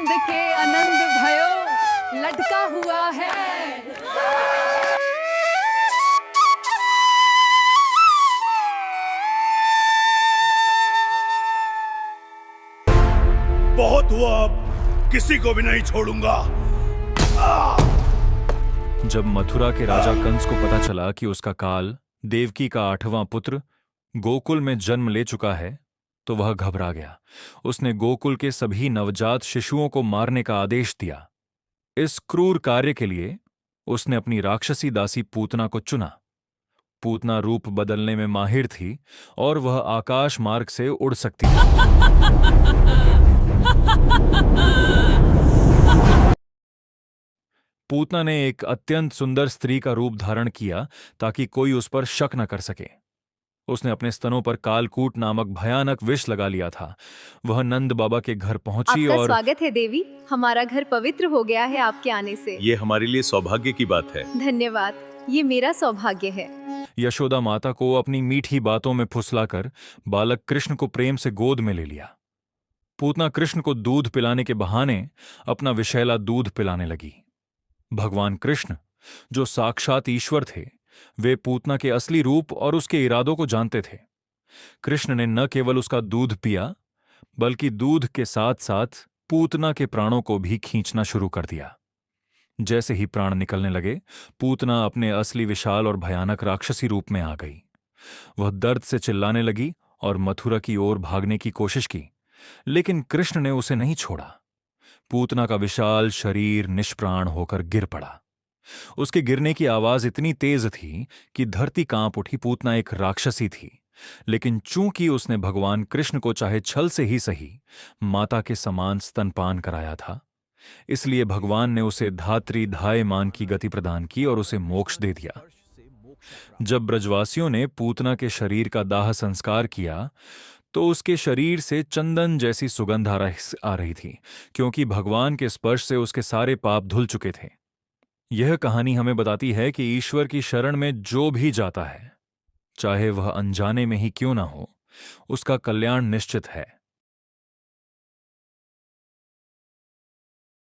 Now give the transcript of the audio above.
नंद के आनंद भयो लटका हुआ है। बहुत हुआ, अब किसी को भी नहीं छोड़ूंगा। जब मथुरा के राजा कंस को पता चला कि उसका काल, देवकी का 8वां पुत्र, गोकुल में जन्म ले चुका है, तो वह घबरा गया। उसने गोकुल के सभी नवजात शिशुओं को मारने का आदेश दिया। इस क्रूर कार्य के लिए उसने अपनी राक्षसी दासी पूतना को चुना। पूतना रूप बदलने में माहिर थी और वह आकाश मार्ग से उड़ सकती थी। पूतना ने एक अत्यंत सुंदर स्त्री का रूप धारण किया ताकि कोई उस पर शक न कर सके। उसने अपने स्तनों पर कालकूट नामक भयानक विष लगा लिया था। वह नंद बाबा के घर पहुंची आपका और स्वागत है देवी, हमारा घर पवित्र हो गया है आपके आने से। ये हमारे लिए सौभाग्य की बात है। धन्यवाद, ये मेरा सौभाग्य है। यशोदा माता को अपनी मीठी बातों में फुसलाकर बालक कृष्ण को प्रेम से गोद में ले लिया। पूतना कृष्ण को दूध पिलाने के बहाने अपना विषैला दूध पिलाने लगी। भगवान कृष्ण, जो साक्षात ईश्वर थे, वे पूतना के असली रूप और उसके इरादों को जानते थे। कृष्ण ने न केवल उसका दूध पिया, बल्कि दूध के साथ साथ पूतना के प्राणों को भी खींचना शुरू कर दिया। जैसे ही प्राण निकलने लगे, पूतना अपने असली विशाल और भयानक राक्षसी रूप में आ गई। वह दर्द से चिल्लाने लगी और मथुरा की ओर भागने की कोशिश की, लेकिन कृष्ण ने उसे नहीं छोड़ा। पूतना का विशाल शरीर निष्प्राण होकर गिर पड़ा। उसके गिरने की आवाज इतनी तेज थी कि धरती कांप उठी। पूतना एक राक्षसी थी, लेकिन चूंकि उसने भगवान कृष्ण को चाहे छल से ही सही माता के समान स्तनपान कराया था, इसलिए भगवान ने उसे धात्री धायमान की गति प्रदान की और उसे मोक्ष दे दिया। जब ब्रजवासियों ने पूतना के शरीर का दाह संस्कार किया, तो उसके शरीर से चंदन जैसी सुगंध आ रही थी, क्योंकि भगवान के स्पर्श से उसके सारे पाप धुल चुके थे। यह कहानी हमें बताती है कि ईश्वर की शरण में जो भी जाता है, चाहे वह अनजाने में ही क्यों ना हो, उसका कल्याण निश्चित है।